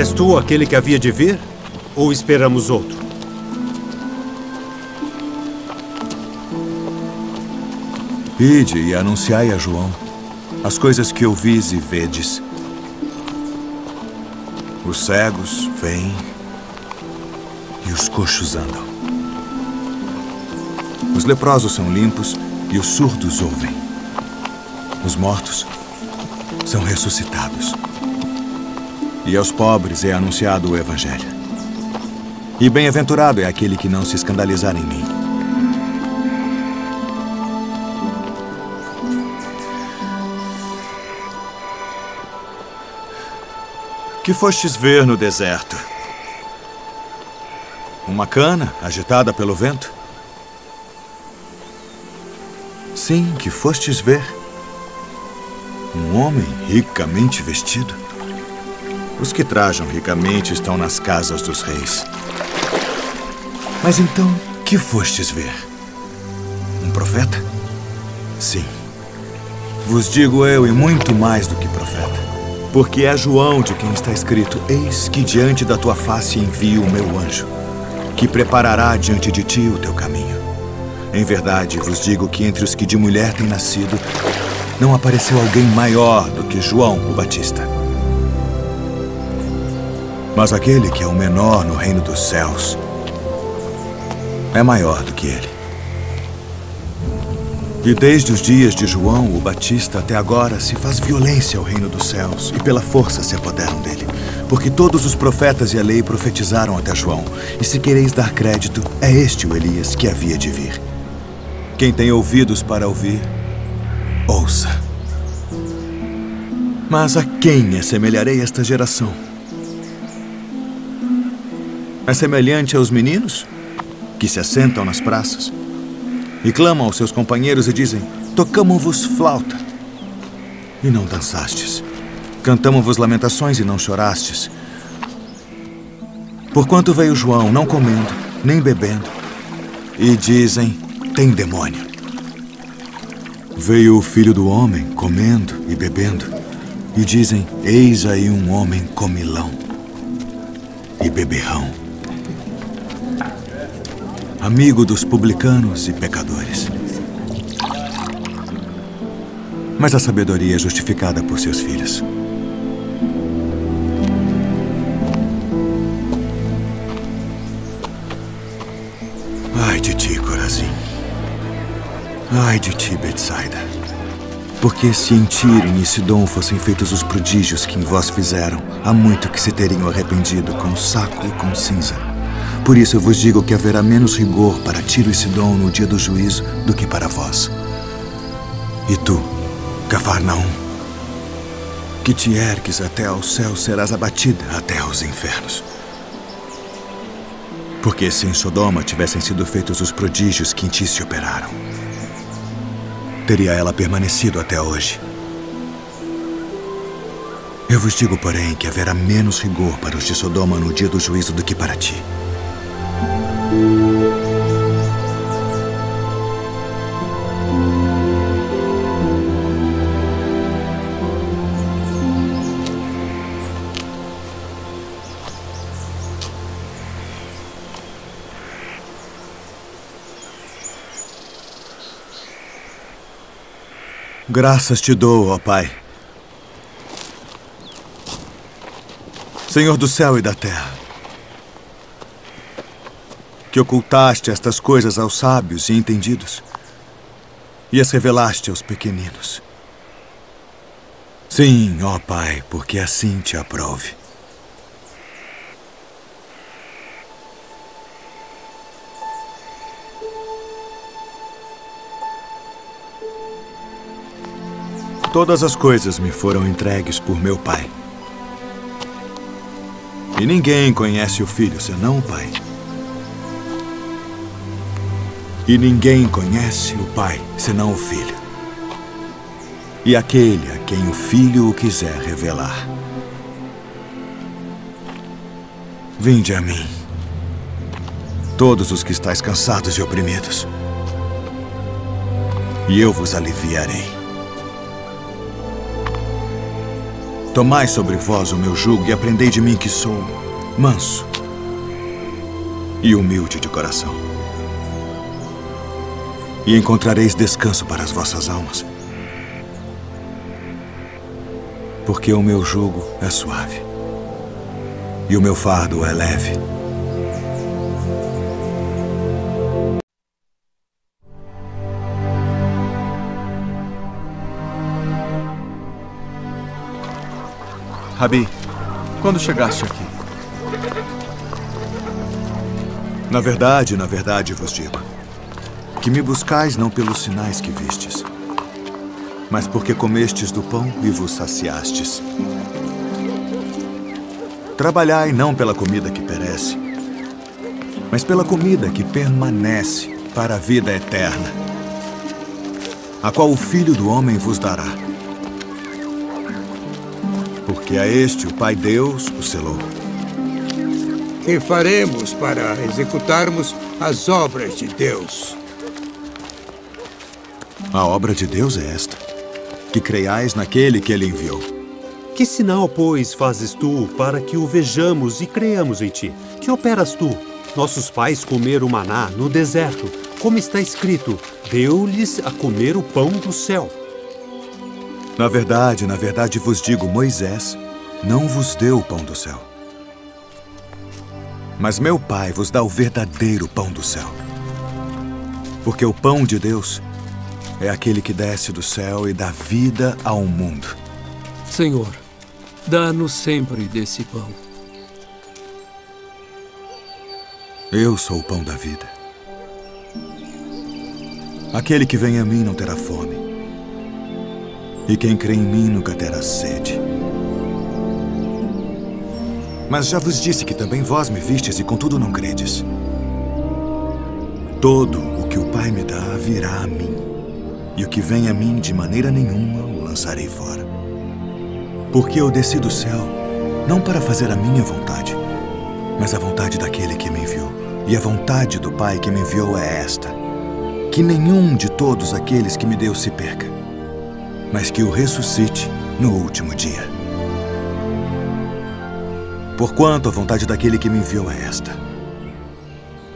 És tu aquele que havia de vir? Ou esperamos outro? Ide e anunciai a João as coisas que ouvis e vedes. Os cegos veem e os coxos andam. Os leprosos são limpos e os surdos ouvem. Os mortos são ressuscitados. E aos pobres é anunciado o Evangelho. E bem-aventurado é aquele que não se escandalizar em mim. Que fostes ver no deserto? Uma cana agitada pelo vento? Sim, que fostes ver um homem ricamente vestido? Os que trajam ricamente estão nas casas dos reis. Mas então, que fostes ver? Um profeta? Sim. Vos digo eu, e muito mais do que profeta. Porque é João de quem está escrito: eis que diante da tua face envio o meu anjo, que preparará diante de ti o teu caminho. Em verdade, vos digo que entre os que de mulher têm nascido, não apareceu alguém maior do que João o Batista. Mas aquele que é o menor no reino dos céus é maior do que ele. E desde os dias de João o Batista até agora se faz violência ao reino dos céus e pela força se apoderam dele. Porque todos os profetas e a lei profetizaram até João. E se quereis dar crédito, é este o Elias que havia de vir. Quem tem ouvidos para ouvir, ouça. Mas a quem assemelharei esta geração? É semelhante aos meninos que se assentam nas praças e clamam aos seus companheiros e dizem: tocamo-vos flauta e não dançastes, cantamo-vos lamentações e não chorastes. Porquanto veio João não comendo, nem bebendo, e dizem: tem demônio. Veio o Filho do Homem comendo e bebendo, e dizem: eis aí um homem comilão e beberrão, amigo dos publicanos e pecadores. Mas a sabedoria é justificada por seus filhos. Ai de ti, Corazim. Ai de ti, Betsaida. Porque se em Tiro e Sidom fossem feitos os prodígios que em vós fizeram, há muito que se teriam arrependido com saco e com cinza. Por isso eu vos digo que haverá menos rigor para Tiro e Sidom no dia do juízo do que para vós. E tu, Cafarnaum, que te ergues até ao céu, serás abatida até aos infernos. Porque se em Sodoma tivessem sido feitos os prodígios que em ti se operaram, teria ela permanecido até hoje. Eu vos digo, porém, que haverá menos rigor para os de Sodoma no dia do juízo do que para ti. Graças te dou, ó Pai, Senhor do céu e da terra, que ocultaste estas coisas aos sábios e entendidos e as revelaste aos pequeninos. Sim, ó Pai, porque assim te aprove. Todas as coisas me foram entregues por meu Pai. E ninguém conhece o Filho senão o Pai. E ninguém conhece o Pai senão o Filho. E aquele a quem o Filho o quiser revelar. Vinde a mim, todos os que estáis cansados e oprimidos, e eu vos aliviarei. Tomai sobre vós o meu jugo e aprendei de mim que sou manso e humilde de coração. E encontrareis descanso para as vossas almas. Porque o meu jugo é suave e o meu fardo é leve. Rabi, quando chegaste aqui? Na verdade vos digo, que me buscais não pelos sinais que vistes, mas porque comestes do pão e vos saciastes. Trabalhai não pela comida que perece, mas pela comida que permanece para a vida eterna, a qual o Filho do Homem vos dará. Porque a este o Pai Deus o selou. Que faremos para executarmos as obras de Deus? A obra de Deus é esta, que creiais naquele que ele enviou. Que sinal, pois, fazes tu para que o vejamos e creiamos em ti? Que operas tu? Nossos pais comeram maná no deserto, como está escrito, deu-lhes a comer o pão do céu. Na verdade vos digo, Moisés não vos deu o pão do céu. Mas meu Pai vos dá o verdadeiro pão do céu. Porque o pão de Deus é aquele que desce do céu e dá vida ao mundo. Senhor, dá-nos sempre desse pão. Eu sou o pão da vida. Aquele que vem a mim não terá fome. E quem crê em mim nunca terá sede. Mas já vos disse que também vós me vistes e contudo não credes. Todo o que o Pai me dá virá a mim. E o que vem a mim de maneira nenhuma o lançarei fora. Porque eu desci do céu não para fazer a minha vontade, mas a vontade daquele que me enviou. E a vontade do Pai que me enviou é esta: que nenhum de todos aqueles que me deu se perca, mas que o ressuscite no último dia. Porquanto a vontade daquele que me enviou é esta: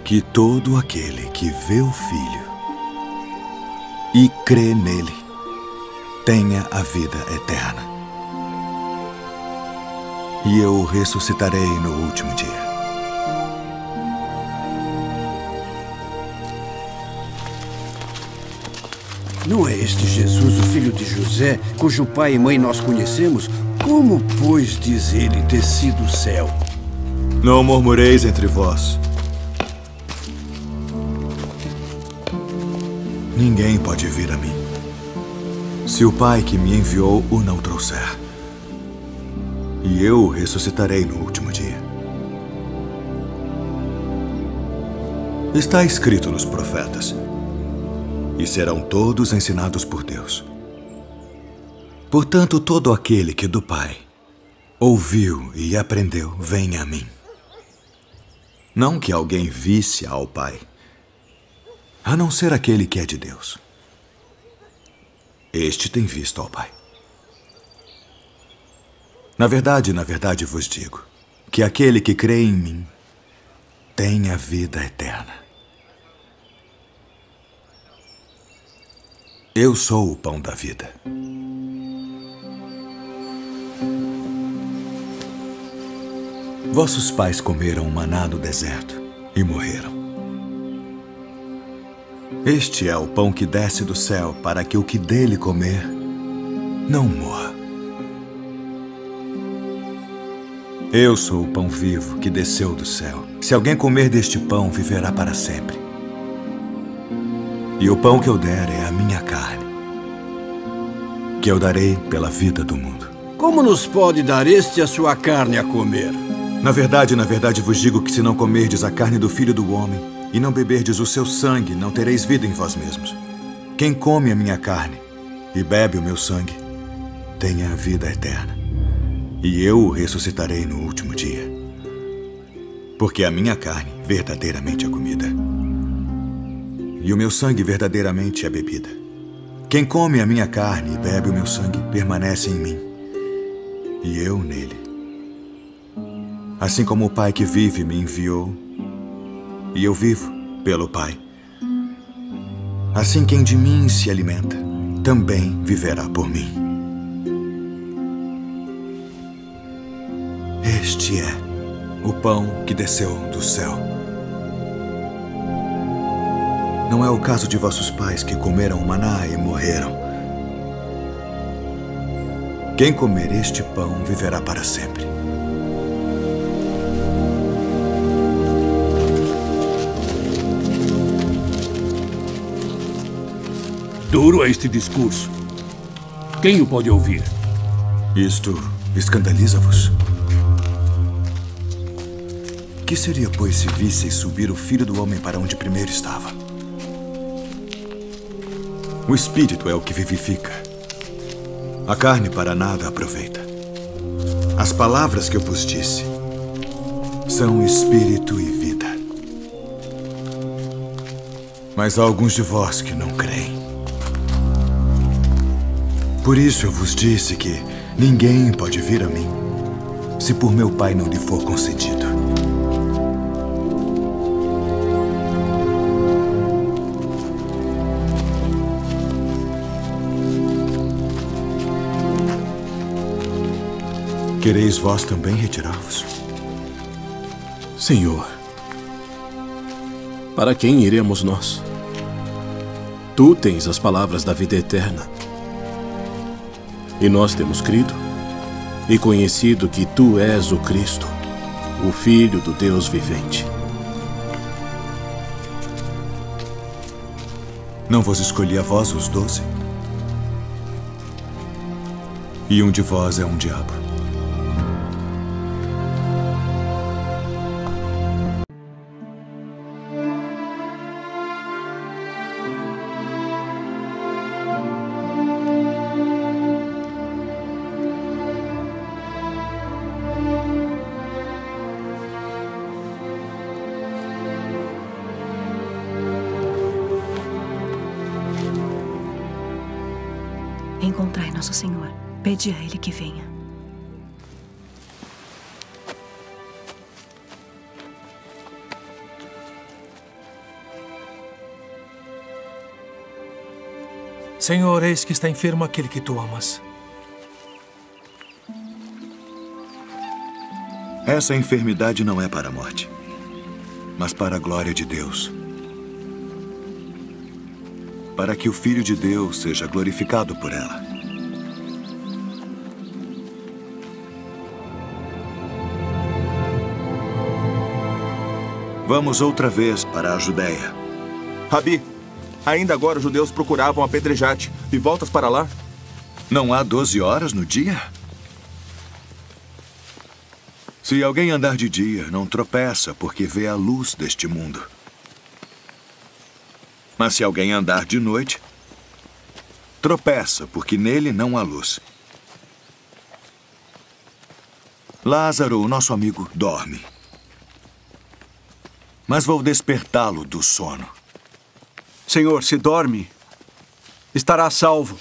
que todo aquele que vê o Filho e crê nele tenha a vida eterna. E eu o ressuscitarei no último dia. Não é este Jesus, o filho de José, cujo pai e mãe nós conhecemos? Como, pois, diz ele, desci do céu? Não murmureis entre vós. Ninguém pode vir a mim, se o Pai que me enviou o não trouxer. E eu o ressuscitarei no último dia. Está escrito nos profetas: e serão todos ensinados por Deus. Portanto, todo aquele que do Pai ouviu e aprendeu, vem a mim. Não que alguém visse ao Pai, a não ser aquele que é de Deus. Este tem visto ao Pai. Na verdade vos digo, que aquele que crê em mim tem a vida eterna. Eu sou o pão da vida. Vossos pais comeram maná no deserto e morreram. Este é o pão que desce do céu, para que o que dele comer não morra. Eu sou o pão vivo que desceu do céu. Se alguém comer deste pão, viverá para sempre. E o pão que eu der é a minha carne, que eu darei pela vida do mundo. Como nos pode dar este a sua carne a comer? Na verdade vos digo que se não comerdes a carne do Filho do Homem e não beberdes o seu sangue, não tereis vida em vós mesmos. Quem come a minha carne e bebe o meu sangue, tem a vida eterna. E eu o ressuscitarei no último dia. Porque a minha carne verdadeiramente é comida, e o meu sangue verdadeiramente é bebida. Quem come a minha carne e bebe o meu sangue permanece em mim, e eu nele. Assim como o Pai que vive me enviou, e eu vivo pelo Pai. Assim quem de mim se alimenta, também viverá por mim. Este é o pão que desceu do céu. Não é o caso de vossos pais que comeram o maná e morreram. Quem comer este pão viverá para sempre. Duro é este discurso. Quem o pode ouvir? Isto escandaliza-vos? Que seria, pois, se visseis subir o Filho do Homem para onde primeiro estava? O Espírito é o que vivifica. A carne para nada aproveita. As palavras que eu vos disse são Espírito e vida. Mas há alguns de vós que não creem. Por isso eu vos disse que ninguém pode vir a mim se por meu Pai não lhe for concedido. Quereis vós também retirar-vos? Senhor, para quem iremos nós? Tu tens as palavras da vida eterna. E nós temos crido e conhecido que tu és o Cristo, o Filho do Deus vivente. Não vos escolhi a vós os 12? E um de vós é um diabo. Encontrai nosso Senhor. Pede a Ele que venha. Senhor, eis que está enfermo aquele que tu amas. Essa enfermidade não é para a morte, mas para a glória de Deus. Para que o Filho de Deus seja glorificado por ela. Vamos outra vez para a Judéia. Rabi, ainda agora os judeus procuravam apedrejar-te e voltas para lá? Não há 12 horas no dia? Se alguém andar de dia, não tropeça porque vê a luz deste mundo. Mas se alguém andar de noite, tropeça, porque nele não há luz. Lázaro, o nosso amigo, dorme. Mas vou despertá-lo do sono. Senhor, se dorme, estará salvo.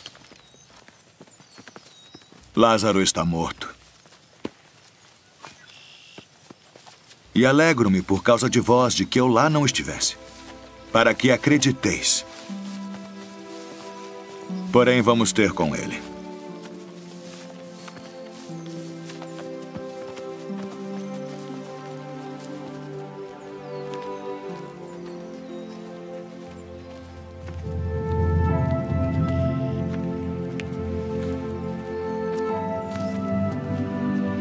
Lázaro está morto. E alegro-me por causa de vós de que eu lá não estivesse, para que acrediteis. Porém, vamos ter com ele.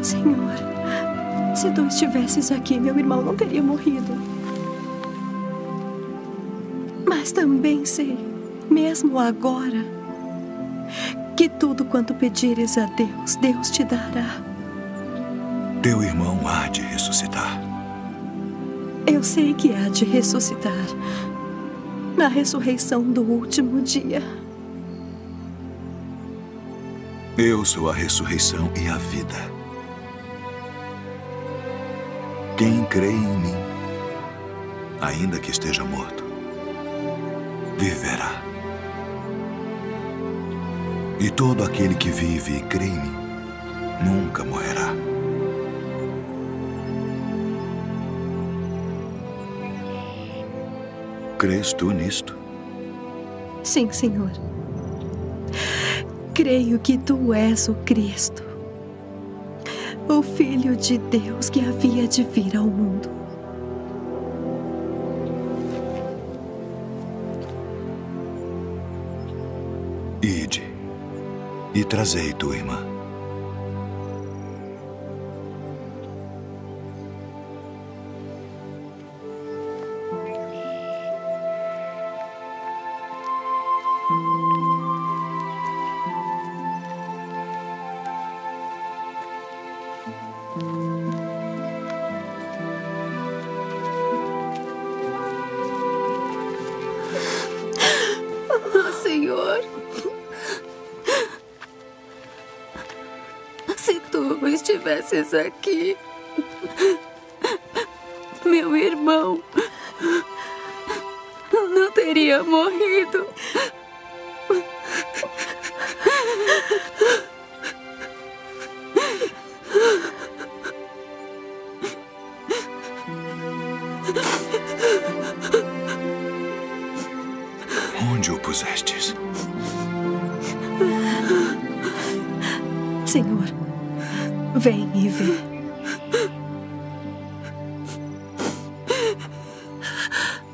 Senhor, se tu estivesses aqui, meu irmão não teria morrido. Mas também sei, mesmo agora, que tudo quanto pedires a Deus, Deus te dará. Teu irmão há de ressuscitar. Eu sei que há de ressuscitar na ressurreição do último dia. Eu sou a ressurreição e a vida. Quem crê em mim, ainda que esteja morto, viverá. E todo aquele que vive e crê em mim nunca morrerá. Crês tu nisto? Sim, Senhor. Creio que tu és o Cristo, o Filho de Deus que havia de vir ao mundo. Ide e trazei tua irmã. Senhor, se tu estivesses aqui, meu irmão não teria morrido. Onde o pusestes? Senhor, vem e vê.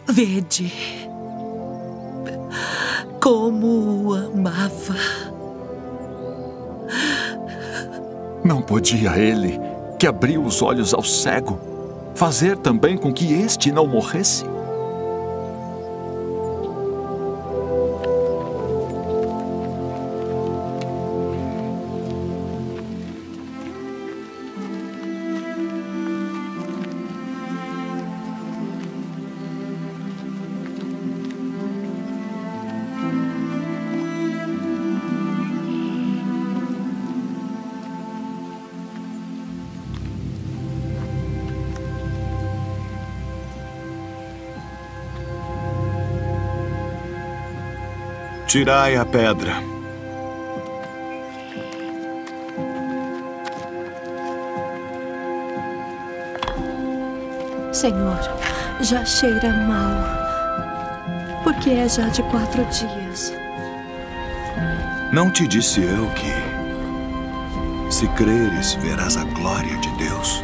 Vede como o amava. Não podia ele, que abriu os olhos ao cego, fazer também com que este não morresse? Tirai a pedra. Senhor, já cheira mal, porque é já de 4 dias. Não te disse eu que, se creres, verás a glória de Deus?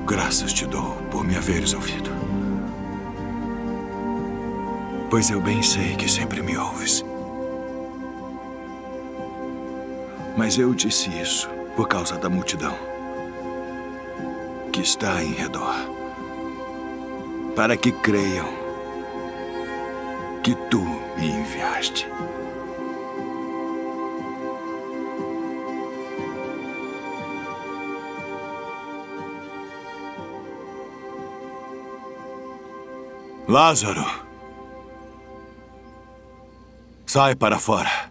Graças te dou por me haveres ouvido. Pois eu bem sei que sempre me ouves. Mas eu disse isso por causa da multidão que está em redor, para que creiam que tu me enviaste. Lázaro, sai para fora.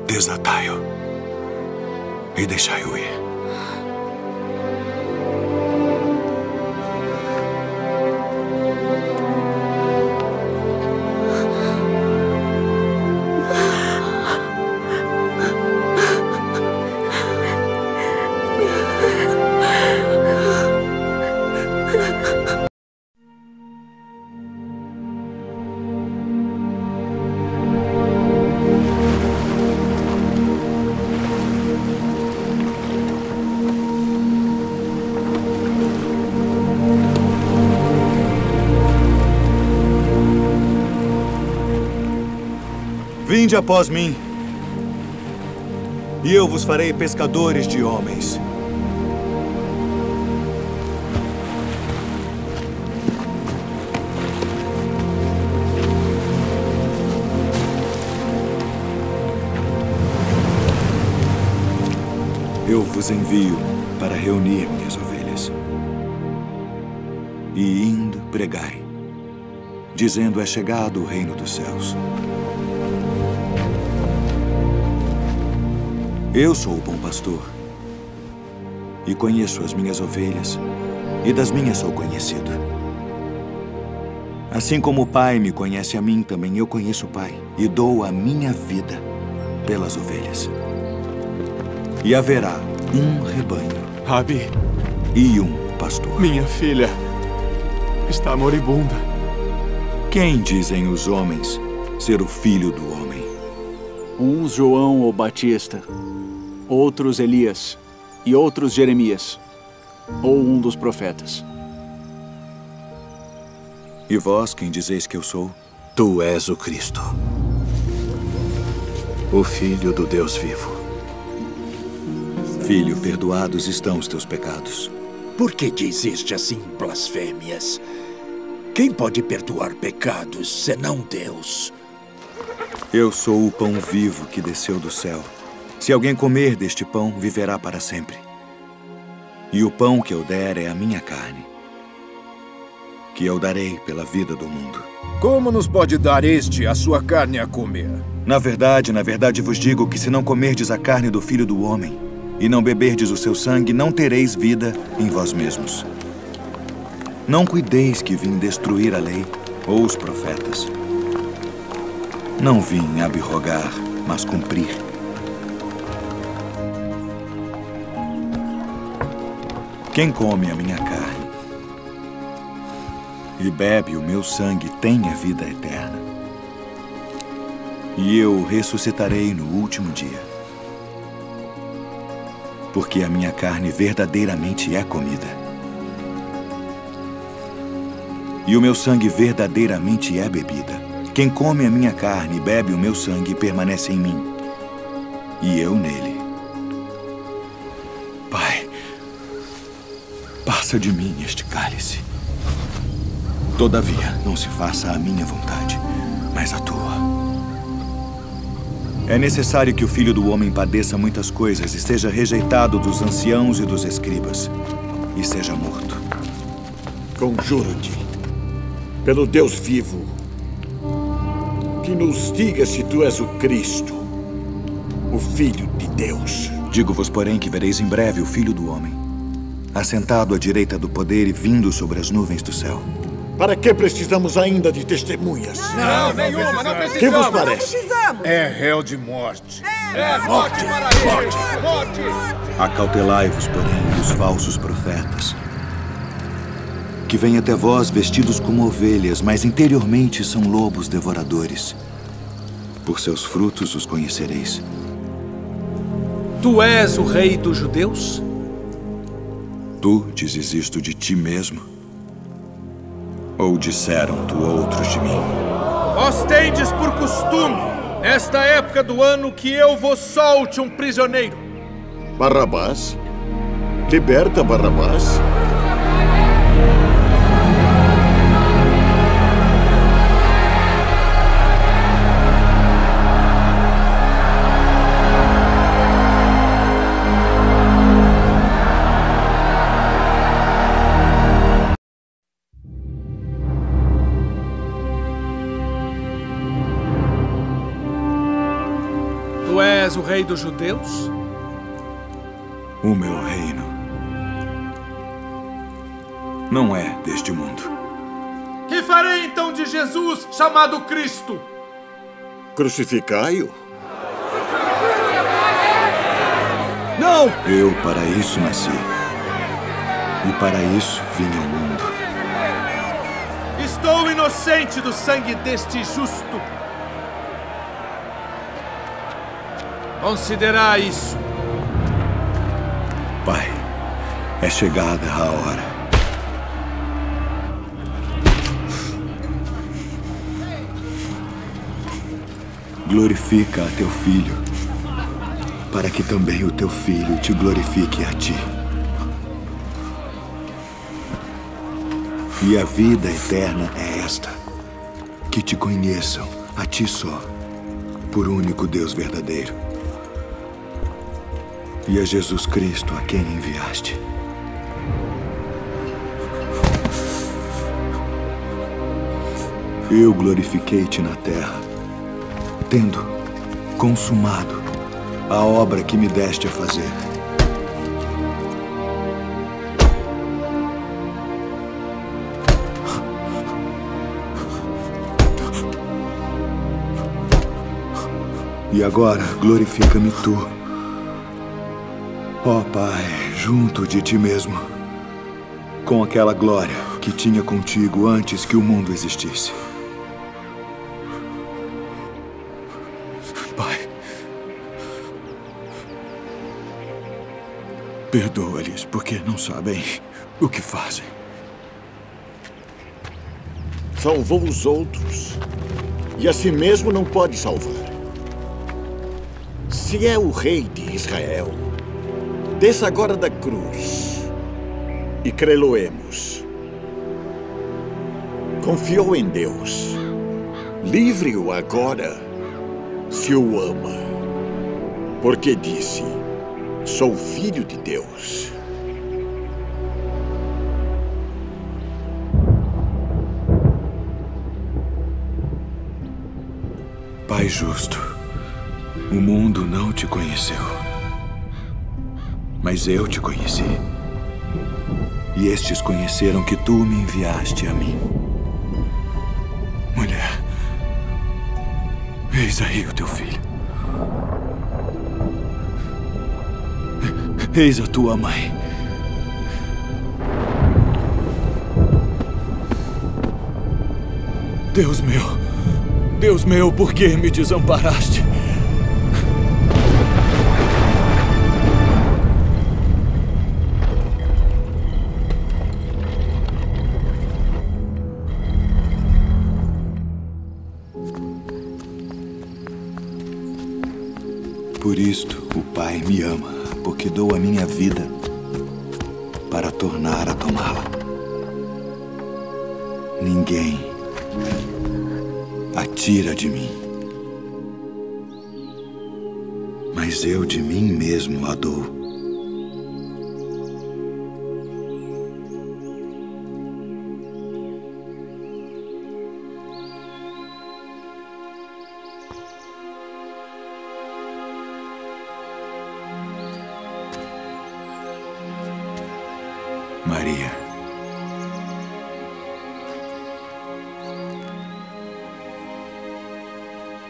Desatai-o e deixai-o ir. Vinde após mim, e eu vos farei pescadores de homens. Eu vos envio para reunir minhas ovelhas. E indo, pregai, dizendo: é chegado o reino dos céus. Eu sou o bom pastor, e conheço as minhas ovelhas, e das minhas sou conhecido. Assim como o Pai me conhece a mim, também eu conheço o Pai, e dou a minha vida pelas ovelhas. E haverá um rebanho, Rabi, e um pastor. minha filha está moribunda. Quem dizem os homens ser o filho do homem? Uns João o Batista, outros Elias e outros Jeremias, ou um dos profetas. E vós, quem dizeis que eu sou? Tu és o Cristo, o Filho do Deus vivo. Filho, perdoados estão os teus pecados. Por que dizeste assim blasfêmias? Quem pode perdoar pecados senão Deus? Eu sou o pão vivo que desceu do céu. Se alguém comer deste pão, viverá para sempre. E o pão que eu der é a minha carne, que eu darei pela vida do mundo. Como nos pode dar este a sua carne a comer? Na verdade vos digo que se não comerdes a carne do Filho do Homem e não beberdes o seu sangue, não tereis vida em vós mesmos. Não cuideis que vim destruir a lei ou os profetas. Não vim abrogar, mas cumprir. Quem come a minha carne e bebe o meu sangue tem a vida eterna. E eu o ressuscitarei no último dia. Porque a minha carne verdadeiramente é comida. E o meu sangue verdadeiramente é bebida. Quem come a minha carne e bebe o meu sangue permanece em mim, e eu nele. Pai, passa de mim este cálice. Todavia, não se faça a minha vontade, mas a tua. É necessário que o Filho do Homem padeça muitas coisas e seja rejeitado dos anciãos e dos escribas, e seja morto. Conjuro-te, pelo Deus vivo, que nos diga se tu és o Cristo, o Filho de Deus. Digo-vos, porém, que vereis em breve o Filho do Homem, assentado à direita do poder e vindo sobre as nuvens do céu. Para que precisamos ainda de testemunhas? Não, nenhuma, não precisamos. Que vos parece? É réu de morte. Morte! Morte! Acautelai-vos, porém, dos falsos profetas, que vêm até vós vestidos como ovelhas, mas interiormente são lobos devoradores. Por seus frutos os conhecereis. Tu és o rei dos judeus? Tu dizes isto de ti mesmo? Ou disseram-te outros de mim? Vós tendes por costume, nesta época do ano, que eu vos solte um prisioneiro. Barrabás? Liberta Barrabás? Tu és o rei dos judeus? O meu reino não é deste mundo. Que farei então de Jesus, chamado Cristo? Crucificai-o? Não! Eu para isso nasci. E para isso vim ao mundo. Estou inocente do sangue deste justo. Considerai isso. Pai, é chegada a hora. glorifica a teu filho, para que também o teu filho te glorifique a ti. E a vida eterna é esta, que te conheçam, a ti só, por único Deus verdadeiro, e a Jesus Cristo, a quem enviaste. Eu glorifiquei-te na terra, tendo consumado a obra que me deste a fazer. E agora glorifica-me tu, ó Pai, junto de ti mesmo, com aquela glória que tinha contigo antes que o mundo existisse. Pai, perdoa-lhes porque não sabem o que fazem. Salvou os outros e a si mesmo não pode salvar. Se é o rei de Israel, desça agora da cruz e crê-lo-emos. Confiou em Deus. Livre-o agora, se o ama, porque disse: sou filho de Deus. Pai justo, o mundo não te conheceu, mas eu te conheci. E estes conheceram que tu me enviaste a mim. Mulher, eis aí o teu filho. Eis a tua mãe. Deus meu, por que me desamparaste? Por isto o Pai me ama, porque dou a minha vida para tornar a tomá-la. Ninguém a tira de mim, mas eu de mim mesmo a dou. Maria.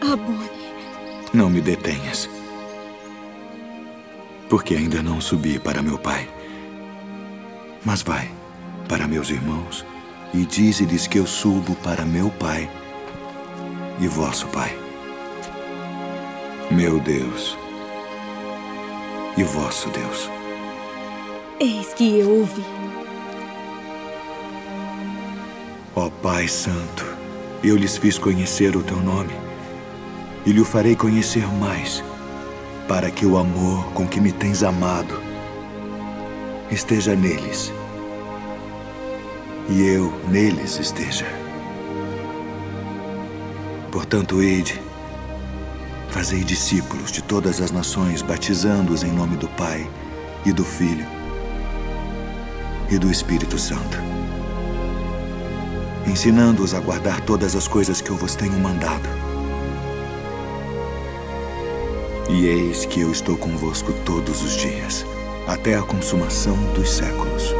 Rabboni. Não me detenhas, porque ainda não subi para meu Pai. Mas vai para meus irmãos e dize-lhes que eu subo para meu Pai e vosso Pai, meu Deus e vosso Deus. Eis que eu ouvi. Ó Pai Santo, eu lhes fiz conhecer o teu nome e lhe o farei conhecer mais, para que o amor com que me tens amado esteja neles e eu neles esteja. Portanto, ide, fazei discípulos de todas as nações, batizando-os em nome do Pai e do Filho e do Espírito Santo, ensinando-os a guardar todas as coisas que eu vos tenho mandado. E eis que eu estou convosco todos os dias, até a consumação dos séculos.